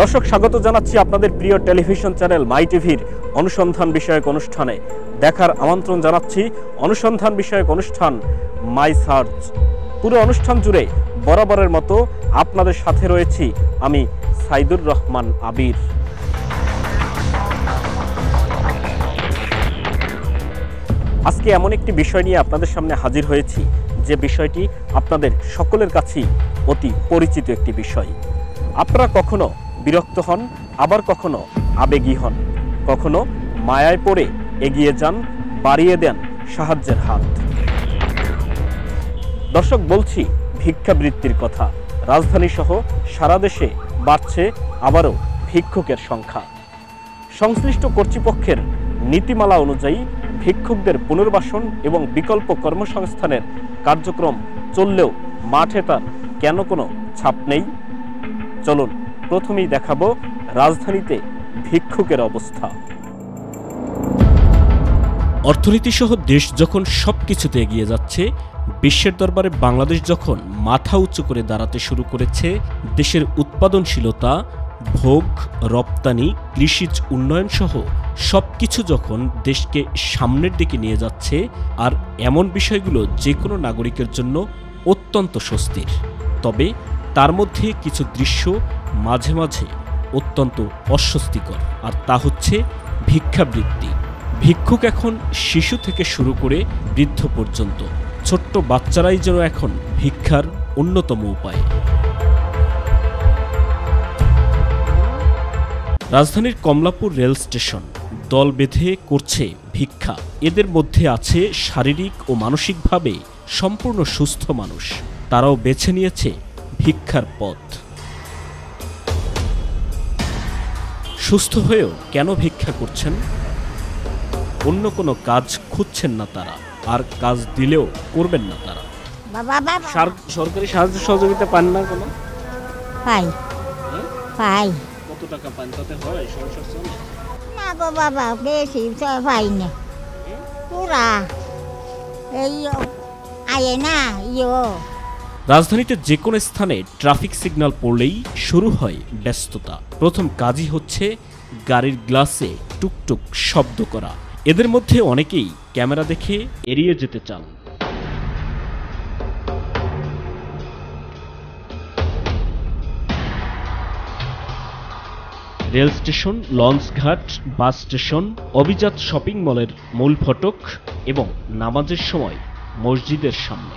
দর্শক, স্বাগত জানাচ্ছি আপনাদের প্রিয় টেলিভিশন চ্যানেল মাই টিভির অনুসন্ধান বিষয়ক অনুষ্ঠানে। দেখার আমন্ত্রণ জানাচ্ছি অনুসন্ধান বিষয়ক অনুষ্ঠান মাই সার্চ। পুরো অনুষ্ঠান জুড়ে বরাবরের মতো আপনাদের সাথে রয়েছি আমি সাইদুর রহমান আবির। আজকে এমন একটি বিষয় নিয়ে আপনাদের সামনে হাজির হয়েছি যে বিষয়টি আপনাদের সকলের কাছেই অতি পরিচিত একটি বিষয়। আপনারা কখনো বিরক্ত হন, আবার কখনো আবেগী হন, কখনো মায়ায় পড়ে এগিয়ে যান, বাড়িয়ে দেন সাহায্যের হাত। দর্শক, বলছি ভিক্ষাবৃত্তির কথা। রাজধানী সহ সারা দেশে বাড়ছে আবারও ভিক্ষুকের সংখ্যা। সংশ্লিষ্ট কর্তৃপক্ষের নীতিমালা অনুযায়ী ভিক্ষুকদের পুনর্বাসন এবং বিকল্প কর্মসংস্থানের কার্যক্রম চললেও মাঠে তার কেন কোনো ছাপ নেই? চলুন প্রথমেই দেখাবো রাজধানীতে ভিক্ষুকের অবস্থা। অর্থনীতি সহ দেশ যখন সবকিছুতে এগিয়ে যাচ্ছে, বিশ্বের দরবারে বাংলাদেশ যখন মাথা উঁচু করে দাঁড়াতে শুরু করেছে, দেশের উৎপাদনশীলতা, ভোগ, রপ্তানি, কৃষিজ উন্নয়ন সহ সবকিছু যখন দেশকে সামনের দিকে নিয়ে যাচ্ছে, আর এমন বিষয়গুলো যে কোনো নাগরিকের জন্য অত্যন্ত স্বস্তির, তবে তার মধ্যে কিছু দৃশ্য মাঝে মাঝে অত্যন্ত অস্বস্তিকর, আর তা হচ্ছে ভিক্ষাবৃত্তি। ভিক্ষুক এখন শিশু থেকে শুরু করে বৃদ্ধ পর্যন্ত ছোট্ট বাচ্চারাই যেন এখন ভিক্ষার অন্যতম উপায়। রাজধানীর কমলাপুর রেল স্টেশন দল বেঁধে করছে ভিক্ষা। এদের মধ্যে আছে শারীরিক ও মানসিকভাবে সম্পূর্ণ সুস্থ মানুষ, তারাও বেছে নিয়েছে ভিক্ষার পথ। সুস্থ হয়েও কেন ভিক্ষা করছেন? অন্য কোনো কাজ খুঁজছেন না তারা, আর কাজ দিলেও করবেন না তারা। সরকারি সাহায্য সহযোগিতা পান না কোনো? পাই পাই। কত টাকা পান? তাতে হয় সংসার চলে? না গো বাবা, বেশি পাই না। পুরা এই আয়ে না ইয়ো। রাজধানীতে যে কোনো স্থানে ট্রাফিক সিগন্যাল পড়লেই শুরু হয় ব্যস্ততা। প্রথম কাজই হচ্ছে গাড়ির গ্লাসে টুকটুক শব্দ করা। এদের মধ্যে অনেকেই ক্যামেরা দেখে এড়িয়ে যেতে চান। রেল স্টেশন, লঞ্চঘাট, বাস স্টেশন, অভিজাত শপিং মলের মূল ফটক এবং নামাজের সময় মসজিদের সামনে।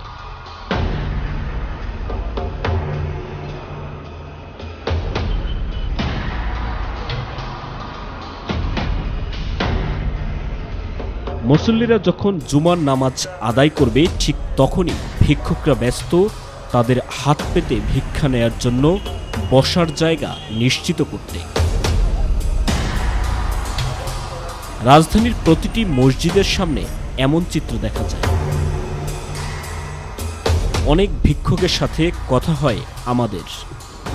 মুসল্লিরা যখন জুমার নামাজ আদায় করবে, ঠিক তখনই ভিক্ষুকরা ব্যস্ত তাদের হাত পেতে ভিক্ষা নেয়ার জন্য বসার জায়গা নিশ্চিত করতে। রাজধানীর প্রতিটি মসজিদের সামনে এমন চিত্র দেখা যায়। অনেক ভিক্ষুকের সাথে কথা হয় আমাদের।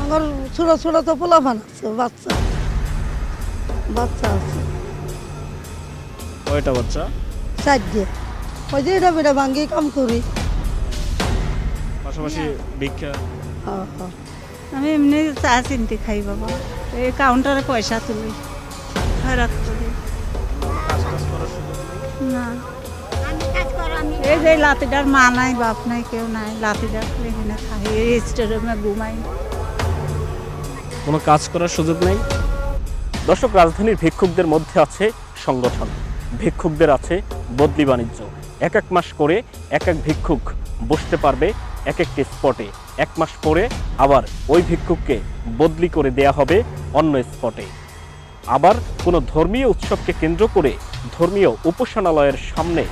আমার ছোট ছোট তো পোলাপান আছে, বাচ্চা বাচ্চা আছে। কয়টা বাচ্চা? 4টে। ওই যে এটা ভাঙ্গি কাম করি, পাশাপাশি ভিক্ষা। আমি এমনি চা চিনতে খাই বাবা। এই কাউন্টারে পয়সা তুলি, খয়রাত করি না। এই যে লাতিটার মা নাই, বাপ নাই, কেউ নাই, লাতিটা এখানে খাই, এই স্টেডিয়ামে ঘুমাই। কোনো কাজ করার সুযোগ নেই। দর্শক, রাজধানীর ভিক্ষুকদের মধ্যে আছে সংগঠন, ভিক্ষুকদের আছে বদলি বাণিজ্য। এক এক মাস করে এক এক ভিক্ষুক বসতে পারবে এক একটি স্পটে। এক মাস পরে আবার ওই ভিক্ষুককে বদলি করে দেয়া হবে অন্য স্পটে। আবার কোনো ধর্মীয় উৎসবকে কেন্দ্র করে ধর্মীয় উপাসনালয়ের সামনে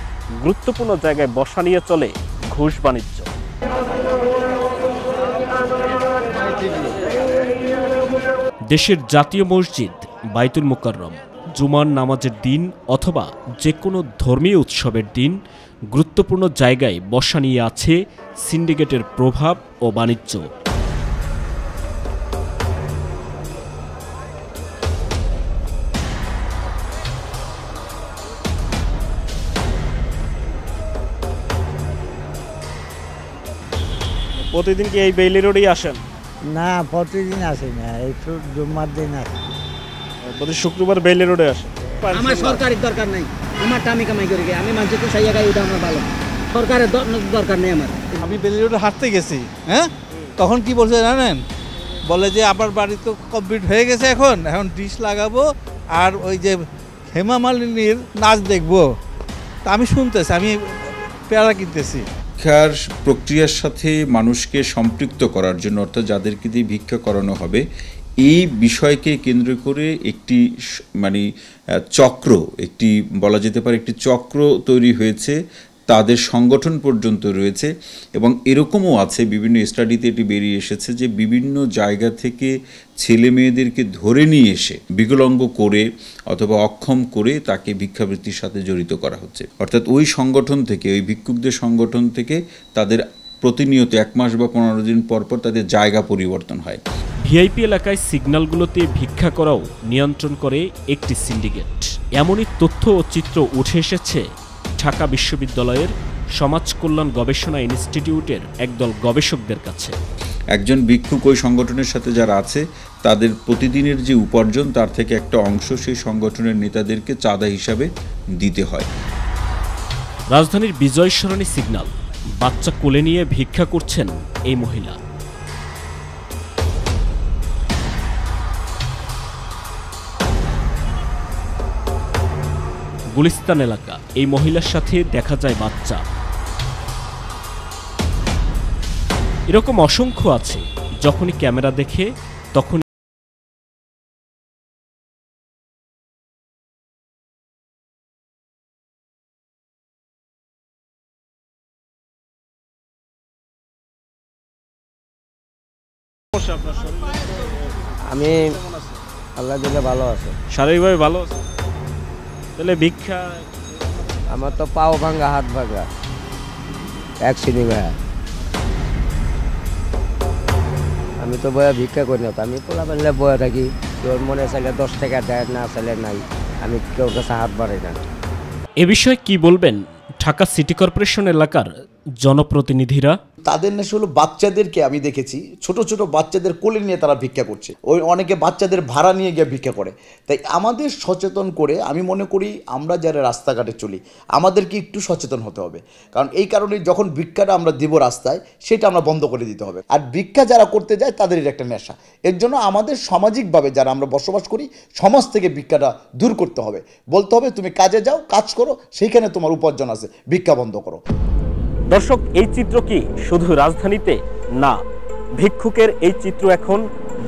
গুরুত্বপূর্ণ জায়গায় বসা নিয়ে চলে ঘুষ বাণিজ্য। দেশের জাতীয় মসজিদ বাইতুল মুকাররম জুমার নামাজের দিন অথবা যে কোনো ধর্মীয় উৎসবের দিন গুরুত্বপূর্ণ জায়গায় বসা নিয়ে আছে সিন্ডিকেটের প্রভাব ও বাণিজ্য। প্রতিদিন কি এই বেইলি রোডেই আসেন? না, প্রতিদিন আসি না, একটু জুম্মার দিন আসি। প্রতি শুক্রবার বেইলি রোডে আসে। আমার সরকারের দরকার নাই, আমার টামি কামাই করে গিয়ে আমি মানুষকে চাইয়া গাই, ওটা আমার ভালো, সরকারের দরকার নেই আমার। আমি বেলি রোডে হাঁটতে গেছি, হ্যাঁ, তখন কি বলছে জানেন? বলে যে আমার বাড়ি তো কমপ্লিট হয়ে গেছে, এখন ডিশ লাগাবো আর ওই যে হেমা মালিনীর নাচ দেখবো। তা আমি শুনতেছি, আমি পেয়ারা কিনতেছি। ভিক্ষার প্রক্রিয়ার সাথে মানুষকে সম্পৃক্ত করার জন্য, অর্থাৎ যাদেরকে দিয়ে ভিক্ষা করানো হবে, এই বিষয়কে কেন্দ্র করে একটি মানে চক্র, একটি বলা যেতে পারে একটি চক্র তৈরি হয়েছে, তাদের সংগঠন পর্যন্ত রয়েছে। এবং এরকমও আছে, বিভিন্ন স্টাডিতে এটি বেরিয়ে এসেছে যে বিভিন্ন জায়গা থেকে ছেলে মেয়েদেরকে ধরে নিয়ে এসে বিকলাঙ্গ করে অথবা অক্ষম করে তাকে ভিক্ষাবৃত্তির সাথে জড়িত করা হচ্ছে। অর্থাৎ ওই সংগঠন থেকে, ওই ভিক্ষুকদের সংগঠন থেকে তাদের প্রতিনিয়ত 1 মাস বা 15 দিন পর পর তাদের জায়গা পরিবর্তন হয়। ভিআইপি এলাকায় সিগন্যালগুলোতে ভিক্ষা করাও নিয়ন্ত্রণ করে একটি সিন্ডিকেট। এমনই তথ্য ও চিত্র উঠে এসেছে ঢাকা বিশ্ববিদ্যালয়ের সমাজ কল্যাণ গবেষণা ইনস্টিটিউটের একদল গবেষকদের কাছে। একজন ভিক্ষুক ওই সংগঠনের সাথে যারা আছে, তাদের প্রতিদিনের যে উপার্জন তার থেকে একটা অংশ সেই সংগঠনের নেতাদেরকে চাঁদা হিসাবে দিতে হয়। রাজধানীর বিজয় সরণি সিগন্যাল, বাচ্চা কোলে নিয়ে ভিক্ষা করছেন এই মহিলা। গুলিস্তান এলাকা, এই মহিলার সাথে দেখা যায় বাচ্চা। এরকম অসংখ্য আছে, যখনই ক্যামেরা দেখে তখন আমি আল্লাহ দিলে ভালো আছে। শারীরিকভাবে ভালো আছে, তাহলে ভিক্ষা? আমার তো পাও ভাঙা, হাত ভাঙা, অ্যাক্সিডেন্ট ভাঙা। আমি তো বয়া ভিক্ষা করি না, আমি পোলা পারলে বয়া থাকি। তোর মনে চাইলে 10 টাকা দেয়, না চাইলে নাই, আমি কেউ কাছে হাত বাড়াই না। এ বিষয়ে কি বলবেন ঢাকা সিটি কর্পোরেশন এলাকার জনপ্রতিনিধিরা? তাদের নেশা হলো বাচ্চাদেরকে, আমি দেখেছি ছোট ছোট বাচ্চাদের কোলে নিয়ে তারা ভিক্ষা করছে, ওই অনেকে বাচ্চাদের ভাড়া নিয়ে গিয়ে ভিক্ষা করে। তাই আমাদের সচেতন করে, আমি মনে করি আমরা যারা রাস্তাঘাটে চলি আমাদেরকে একটু সচেতন হতে হবে। কারণ এই কারণে যখন ভিক্ষাটা আমরা দেব রাস্তায়, সেটা আমরা বন্ধ করে দিতে হবে। আর ভিক্ষা যারা করতে যায় তাদের একটা নেশা। এর জন্য আমাদের সামাজিকভাবে যারা আমরা বসবাস করি, সমাজ থেকে ভিক্ষাটা দূর করতে হবে। বলতে হবে তুমি কাজে যাও, কাজ করো, সেইখানে তোমার উপার্জন আছে, ভিক্ষা বন্ধ করো। দর্শক, এই চিত্র কি শুধু রাজধানীতে? না, ভিক্ষুকের এই চিত্র এখন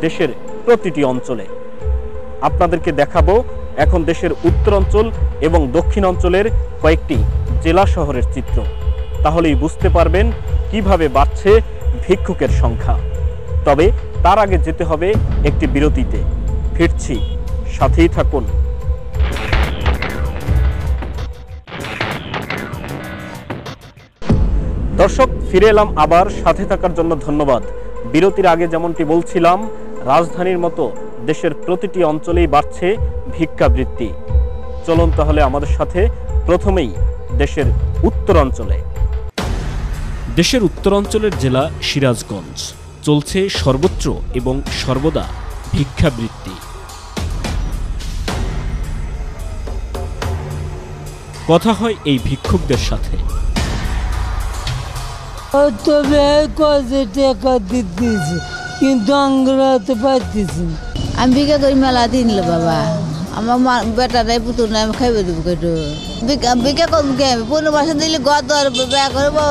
দেশের প্রতিটি অঞ্চলে। আপনাদেরকে দেখাবো এখন দেশের উত্তরাঞ্চল এবং দক্ষিণ অঞ্চলের কয়েকটি জেলা শহরের চিত্র। তাহলেই বুঝতে পারবেন কিভাবে বাড়ছে ভিক্ষুকের সংখ্যা। তবে তার আগে যেতে হবে একটি বিরতিতে। ফিরছি, সাথেই থাকুন। দর্শক, ফিরে এলাম আবার, সাথে থাকার জন্য ধন্যবাদ। বিরতির আগে যেমনটি বলছিলাম, রাজধানীর মতো দেশের প্রতিটি অঞ্চলেই বাড়ছে ভিক্ষাবৃত্তি। চলুন তাহলে আমাদের সাথে প্রথমেই দেশের উত্তরাঞ্চলে। দেশের উত্তরাঞ্চলের জেলা সিরাজগঞ্জ, চলছে সর্বত্র এবং সর্বদা ভিক্ষাবৃত্তি। কথা হয় এই ভিক্ষুকদের সাথে। কিন্তু আমি ভিক্ষা করি মেলা দিন বাবা, আমার বেটারাই পুতুল নাই, আমি খাইবে দেবো কেটু ভিক্ষা করবো কে? 15 মাসে দিলে গদ ব্যয় করবো,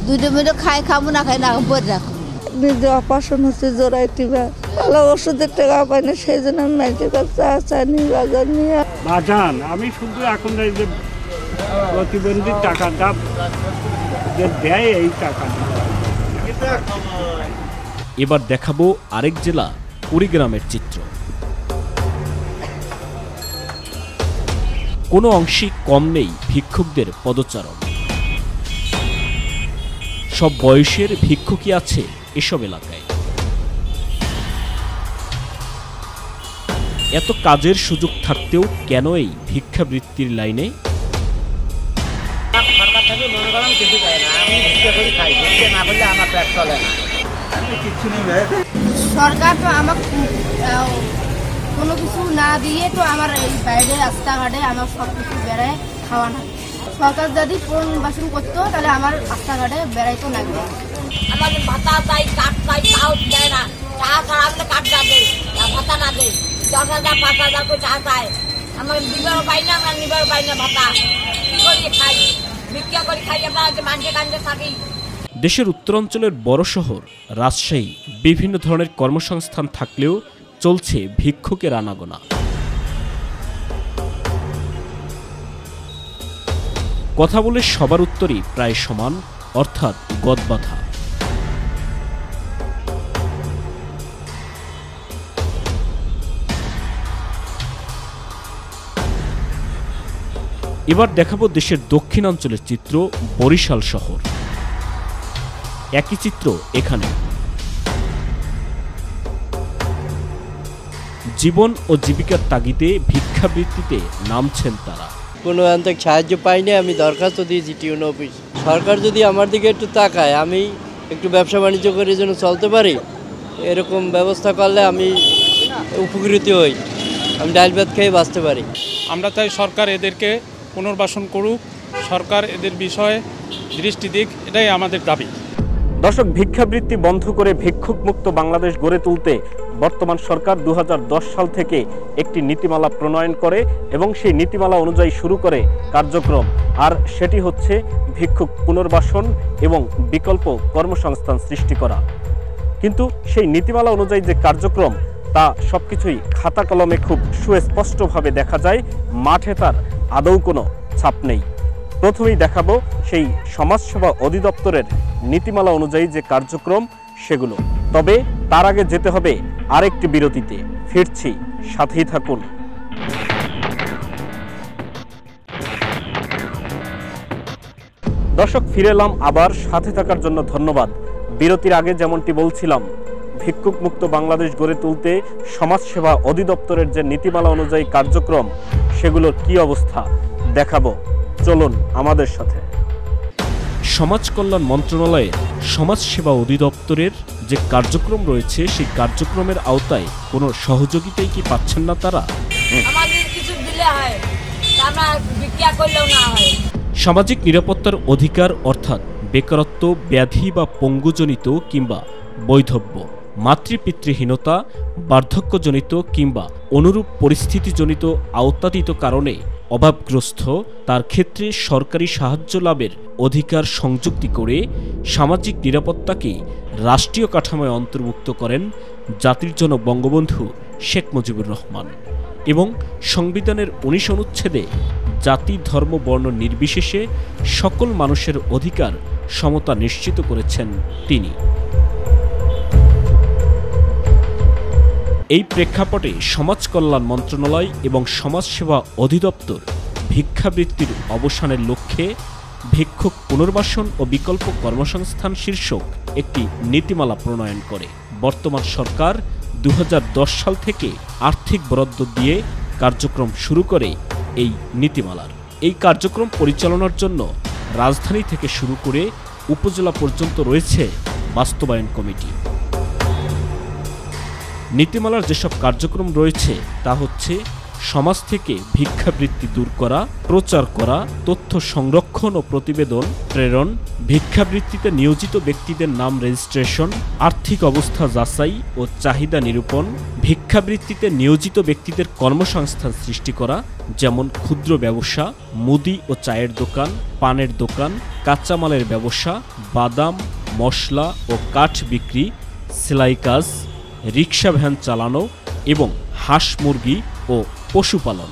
2 মিনিট খাবো না, খাই না পরে রাখবো। নিজে অপারেশন হচ্ছে জোড়াইটি ভালো ওষুধের টাকা পাই না, সেই জন্য আমি মেয়েটির কাছে চাইনি বাজার নিয়ে। বাজান, আমি শুধু এখন এই যে প্রতিবন্ধী টাকাটা দেয়, এই টাকাটা। এবার দেখাবো আরেক জেলা কুড়িগ্রামের চিত্র। কোনো অংশে কম নেই ভিক্ষুকদের পদচারণ। সব বয়সের ভিক্ষুকই আছে এসব এলাকায়। এত কাজের সুযোগ থাকতেও কেন এই ভিক্ষাবৃত্তির লাইনে? সরকার থেকে মনে করেন কিছু দেয় না, আমি ভিক্ষা করি খাই, ভিক্ষা না করলে আমার পেট চলে না। সরকার তো আমাকে কোনো কিছু না দিয়ে তো আমার এই বাইরে রাস্তাঘাটে আমার সব কিছু বেড়ায় খাওয়া না। সরকার যদি পুনর্বাসন করতো তাহলে আমার রাস্তাঘাটে বেড়াইতো লাগবে। আমাদের ভাতা চাই, কাঠ চাই, তাও দেয় না। চা ছাড়া আমাদের কাঠ না দেয়, ভাতা না দেয়। 10,000 5,000 করে চা চায়, আমরা দিবারও পাই না, আমরা নিবারও পাই না ভাতা। কি করি খাই, ভিক্ষা করে খাই, আমরা মানছে কান্দে থাকি। দেশের উত্তরাঞ্চলের বড় শহর রাজশাহী বিভিন্ন ধরনের কর্মসংস্থান থাকলেও চলছে ভিক্ষুকের আনাগোনা। কথা বলে সবার উত্তরই প্রায় সমান, অর্থাৎ গদবাধা। এবার দেখাবো দেশের দক্ষিণাঞ্চলের চিত্র, বরিশাল শহর। একই চিত্র এখানে। জীবন ও জীবিকার তাগিদে ভিক্ষাবৃত্তিতে নামছেন তারা। কোনো আন্তরিক সাহায্য পাইনি, আমি দরখাস্ত দিয়েছি টিউন অফিস। সরকার যদি আমার দিকে একটু তাকায়, আমি একটু ব্যবসা বাণিজ্য করে যেন চলতে পারি, এরকম ব্যবস্থা করলে আমি উপকৃত হই, আমি ডাল ভাত খেয়ে বাঁচতে পারি। আমরা চাই সরকার এদেরকে পুনর্বাসন করুক, সরকার এদের বিষয়ে দৃষ্টি দিক, এটাই আমাদের দাবি। দর্শক, ভিক্ষাবৃত্তি বন্ধ করে ভিক্ষুক মুক্ত বাংলাদেশ গড়ে তুলতে বর্তমান সরকার 2010 সাল থেকে একটি নীতিমালা প্রণয়ন করে এবং সেই নীতিমালা অনুযায়ী শুরু করে কার্যক্রম, আর সেটি হচ্ছে ভিক্ষুক পুনর্বাসন এবং বিকল্প কর্মসংস্থান সৃষ্টি করা। কিন্তু সেই নীতিমালা অনুযায়ী যে কার্যক্রম, তা সবকিছুই খাতা কলমে খুব সুস্পষ্টভাবে দেখা যায়, মাঠে তার আদৌ কোনো ছাপ নেই। প্রথমেই দেখাবো সেই সমাজসেবা অধিদপ্তরের নীতিমালা অনুযায়ী যে কার্যক্রম সেগুলো। তবে তার আগে যেতে হবে আরেকটি বিরতিতে, ফিরছি, সাথেই থাকুন। দর্শক, ফিরে এলাম আবার, সাথে থাকার জন্য ধন্যবাদ। বিরতির আগে যেমনটি বলছিলাম, ভিক্ষুক মুক্ত বাংলাদেশ গড়ে তুলতে সমাজসেবা অধিদপ্তরের যে নীতিমালা অনুযায়ী কার্যক্রম, সেগুলোর কি অবস্থা দেখাবো, চলুন আমাদের সাথে। সমাজ কল্যাণ মন্ত্রণালয়ের সমাজসেবা অধিদপ্তরের যে কার্যক্রম রয়েছে, সেই কার্যক্রমের আওতায় কোনো সহযোগিতাই কি পাচ্ছেন না তারা? আমাদের কিছু দিলে হয়, আমরা ভিক্ষা করলেও না হয়। সামাজিক নিরাপত্তার অধিকার, অর্থাৎ বেকারত্ব, ব্যাধি বা পঙ্গুজনিত কিংবা বৈধব্য, মাতৃপিতৃহীনতা, বার্ধক্যজনিত কিংবা অনুরূপ পরিস্থিতিজনিত আওতাতীত কারণে অভাবগ্রস্ত, তার ক্ষেত্রে সরকারি সাহায্য লাভের অধিকার সংযুক্তি করে সামাজিক নিরাপত্তাকে রাষ্ট্রীয় কাঠামোয় অন্তর্ভুক্ত করেন জাতির জনক বঙ্গবন্ধু শেখ মুজিবুর রহমান এবং সংবিধানের 19 অনুচ্ছেদে জাতি, ধর্ম, বর্ণ নির্বিশেষে সকল মানুষের অধিকার সমতা নিশ্চিত করেছেন তিনি। এই প্রেক্ষাপটে সমাজ কল্যাণ মন্ত্রণালয় এবং সমাজসেবা অধিদপ্তর ভিক্ষাবৃত্তির অবসানের লক্ষ্যে ভিক্ষুক পুনর্বাসন ও বিকল্প কর্মসংস্থান শীর্ষক একটি নীতিমালা প্রণয়ন করে। বর্তমান সরকার 2010 সাল থেকে আর্থিক বরাদ্দ দিয়ে কার্যক্রম শুরু করে এই নীতিমালার। এই কার্যক্রম পরিচালনার জন্য রাজধানী থেকে শুরু করে উপজেলা পর্যন্ত রয়েছে বাস্তবায়ন কমিটি। নীতিমালার যেসব কার্যক্রম রয়েছে তা হচ্ছে সমাজ থেকে ভিক্ষাবৃত্তি দূর করা, প্রচার করা, তথ্য সংরক্ষণ ও প্রতিবেদন প্রেরণ, ভিক্ষাবৃত্তিতে নিয়োজিত ব্যক্তিদের নাম রেজিস্ট্রেশন, আর্থিক অবস্থা যাচাই ও চাহিদা নিরূপণ, ভিক্ষাবৃত্তিতে নিয়োজিত ব্যক্তিদের কর্মসংস্থান সৃষ্টি করা, যেমন ক্ষুদ্র ব্যবসা, মুদি ও চায়ের দোকান, পানের দোকান, কাঁচামালের ব্যবসা, বাদাম, মশলা ও কাঠ বিক্রি, সেলাই কাজ, রিক্সা ভ্যান চালানো এবং হাঁস মুরগি ও পশুপালন,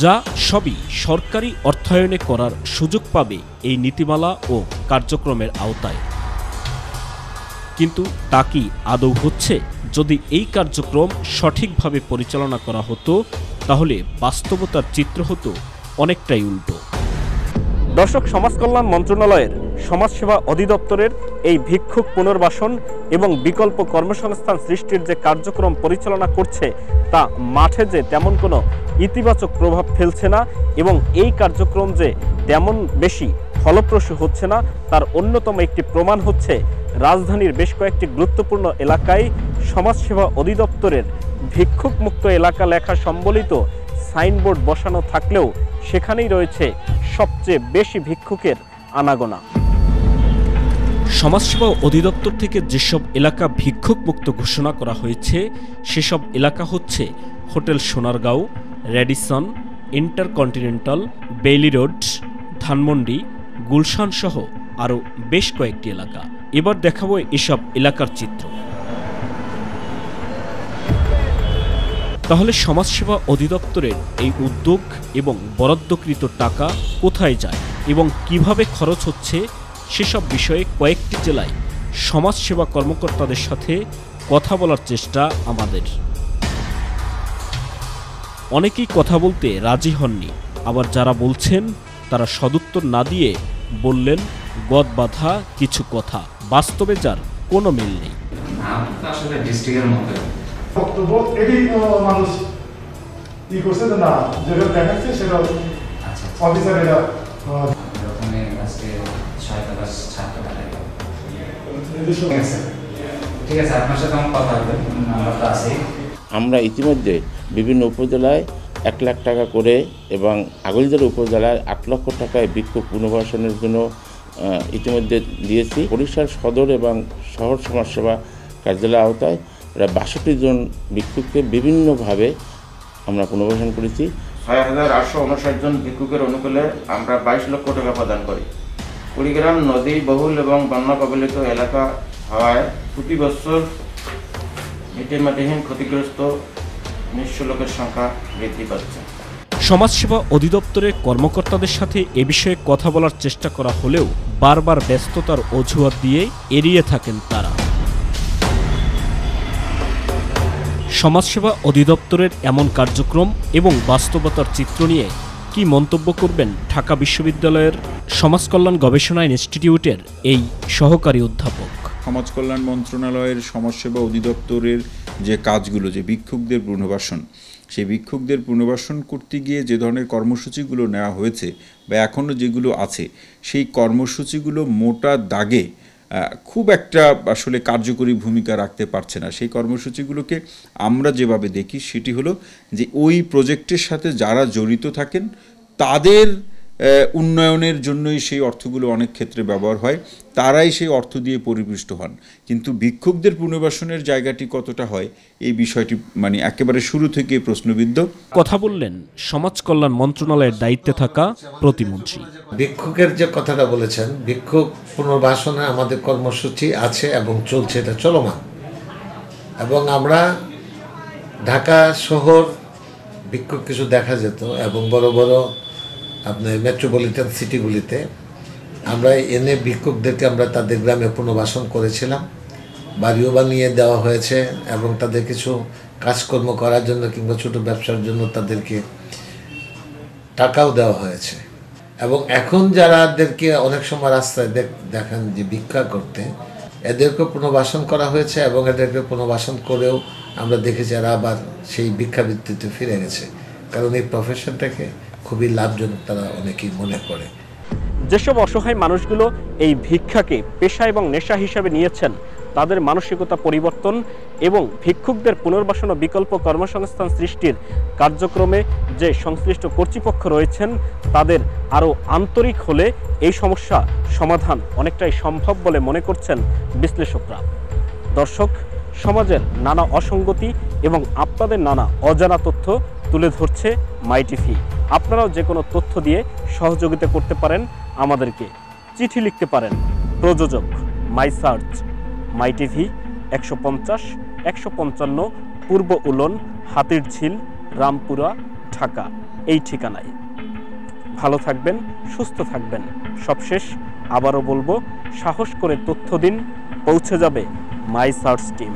যা সবই সরকারি অর্থায়নে করার সুযোগ পাবে এই নীতিমালা ও কার্যক্রমের আওতায়। কিন্তু তা কি আদৌ হচ্ছে? যদি এই কার্যক্রম সঠিকভাবে পরিচালনা করা হতো তাহলে বাস্তবতার চিত্র হতো অনেকটাই উল্টো। দর্শক, সমাজ কল্যাণ মন্ত্রণালয়ের সমাজসেবা অধিদপ্তরের এই ভিক্ষুক পুনর্বাসন এবং বিকল্প কর্মসংস্থান সৃষ্টির যে কার্যক্রম পরিচালনা করছে, তা মাঠে যে তেমন কোনো ইতিবাচক প্রভাব ফেলছে না এবং এই কার্যক্রম যে তেমন বেশি ফলপ্রসূ হচ্ছে না, তার অন্যতম একটি প্রমাণ হচ্ছে রাজধানীর বেশ কয়েকটি গুরুত্বপূর্ণ এলাকায় সমাজসেবা অধিদপ্তরের ভিক্ষুক মুক্ত এলাকা লেখা সম্বলিত সাইনবোর্ড বসানো থাকলেও সেখানেই রয়েছে সবচেয়ে বেশি ভিক্ষুকের আনাগোনা। সমাজসেবা অধিদপ্তর থেকে যেসব এলাকা ভিক্ষুক মুক্ত ঘোষণা করা হয়েছে সেসব এলাকা হচ্ছে hotel Sonargaon, Radisson, intercontinental, Bailey road, Dhanmondi, Gulshan সহ আরও বেশ কয়েকটি এলাকা। এবার দেখাবো এসব এলাকার চিত্র। তাহলে সমাজসেবা অধিদপ্তরের এই উদ্যোগ এবং বরাদ্দকৃত টাকা কোথায় যায় এবং কিভাবে খরচ হচ্ছে সেসব বিষয়ে কয়েকটি জেলায় সমাজসেবা কর্মকর্তাদের সাথে কথা বলার চেষ্টা আমাদের। অনেকেই কথা বলতে রাজি হননি, আবার যারা বলছেন তারা সদুত্তর না দিয়ে বললেন গদ বাঁধা কিছু কথা, বাস্তবে যার কোনো মিল নেই। আসলে ডিস্ট্রিক্টের মধ্যে বক্তব্য এটি মানুষ কি করছে না যেটা দেখাচ্ছে সেটা অফিসার এরা ওখানে আজকে 6 টাকা ঠিক আছে, আপনার সাথে আমার কথা হবে, নাম্বারটা আছে। আমরা ইতিমধ্যে বিভিন্ন উপজেলায় 1 লাখ টাকা করে এবং আগৈলঝাড়া উপজেলায় 8 লক্ষ টাকায় ভিক্ষুক পুনর্বাসনের জন্য ইতিমধ্যে দিয়েছি। বরিশাল সদর এবং শহর সমাজসেবা কার্যালয়ের আওতায় প্রায় 62 জন ভিক্ষুককে বিভিন্নভাবে আমরা পুনর্বাসন করেছি। 6,859 জন ভিক্ষুকের অনুকূলে আমরা 22 লক্ষ টাকা প্রদান করি। কুড়িগ্রাম নদী বহুল এবং বন্যা কবলিত এলাকা হওয়ায় প্রতি বছর ভিটেমাটিহীন ক্ষতিগ্রস্ত নিঃস্ব লোকের সংখ্যা বৃদ্ধি পাচ্ছে। সমাজসেবা অধিদপ্তরের কর্মকর্তাদের সাথে এ বিষয়ে কথা বলার চেষ্টা করা হলেও বারবার ব্যস্ততার অজুহাত দিয়ে এড়িয়ে থাকেন তারা। সমাজসেবা অধিদপ্তরের এমন কার্যক্রম এবং বাস্তবতার চিত্র নিয়ে কি মন্তব্য করবেন ঢাকা বিশ্ববিদ্যালয়ের সমাজকল্যাণ গবেষণা ইনস্টিটিউটের এই সহকারী অধ্যাপক? সমাজ কল্যাণ মন্ত্রণালয়ের সমাজসেবা অধিদপ্তরের যে কাজগুলো, যে ভিক্ষুকদের পুনর্বাসন, সেই ভিক্ষুকদের পুনর্বাসন করতে গিয়ে যে ধরনের কর্মসূচিগুলো নেওয়া হয়েছে বা এখনও যেগুলো আছে, সেই কর্মসূচিগুলো মোটা দাগে খুব একটা আসলে কার্যকরী ভূমিকা রাখতে পারছে না। সেই কর্মসূচিগুলোকে আমরা যেভাবে দেখি সেটি হলো যে ওই প্রজেক্টের সাথে যারা জড়িত থাকেন তাদের উন্নয়নের জন্যই সেই অর্থগুলো অনেক ক্ষেত্রে ব্যবহার হয়, তারাই সেই অর্থ দিয়ে পরিপুষ্ট হন। কিন্তু ভিক্ষুকদের পুনর্বাসনের জায়গাটি কতটা হয় এই বিষয়টি একেবারে শুরু থেকে প্রশ্নবিদ্ধ। কথা বললেন সমাজ কল্যাণ মন্ত্রণালয়ের দায়িত্বে থাকা প্রতিমন্ত্রী। ভিক্ষুকের যে কথাটা বলেছেন, ভিক্ষুক পুনর্বাসনে আমাদের কর্মসূচি আছে এবং চলছে, এটা চলমান। এবং আমরা ঢাকা শহর ভিক্ষুক কিছু দেখা যেত এবং বড় বড় আপনার মেট্রোপলিটন সিটিগুলিতে আমরা এনে ভিক্ষুকদেরকে আমরা তাদের গ্রামে পুনর্বাসন করেছিলাম, বাড়িও বানিয়ে দেওয়া হয়েছে এবং তাদের কিছু কাজকর্ম করার জন্য কিংবা ছোটো ব্যবসার জন্য তাদেরকে টাকাও দেওয়া হয়েছে। এবং এখন যারাদেরকে অনেক সময় রাস্তায় দেখেন যে ভিক্ষা করতে, এদেরকে পুনর্বাসন করা হয়েছে এবং এদেরকে পুনর্বাসন করেও আমরা দেখেছি এরা আবার সেই ভিক্ষাবৃত্তিতে ফিরে গেছে, কারণ এই প্রফেশনটাকে খুবই লাভজনক তারা অনেকেই মনে করে। যেসব অসহায় মানুষগুলো এই ভিক্ষাকে পেশা এবং নেশা হিসাবে নিয়েছেন, তাদের মানসিকতা পরিবর্তন এবং ভিক্ষুকদের পুনর্বাসন ও বিকল্প কর্মসংস্থান সৃষ্টির কার্যক্রমে যে সংশ্লিষ্ট কর্তৃপক্ষ রয়েছেন তাদের আরও আন্তরিক হলে এই সমস্যা সমাধান অনেকটাই সম্ভব বলে মনে করছেন বিশ্লেষকরা। দর্শক, সমাজের নানা অসঙ্গতি এবং আপনাদের নানা অজানা তথ্য তুলে ধরছে মাই টিভি। আপনারাও যে কোনো তথ্য দিয়ে সহযোগিতা করতে পারেন আমাদেরকে। চিঠি লিখতে পারেন প্রযোজক মাই সার্চ, মাই টিভি, 150-155 পূর্ব উলন, হাতিরঝিল, রামপুরা, ঢাকা এই ঠিকানায়। ভালো থাকবেন, সুস্থ থাকবেন। সবশেষ আবারও বলবো, সাহস করে তথ্য দিন, পৌঁছে যাবে মাই সার্চ টিম।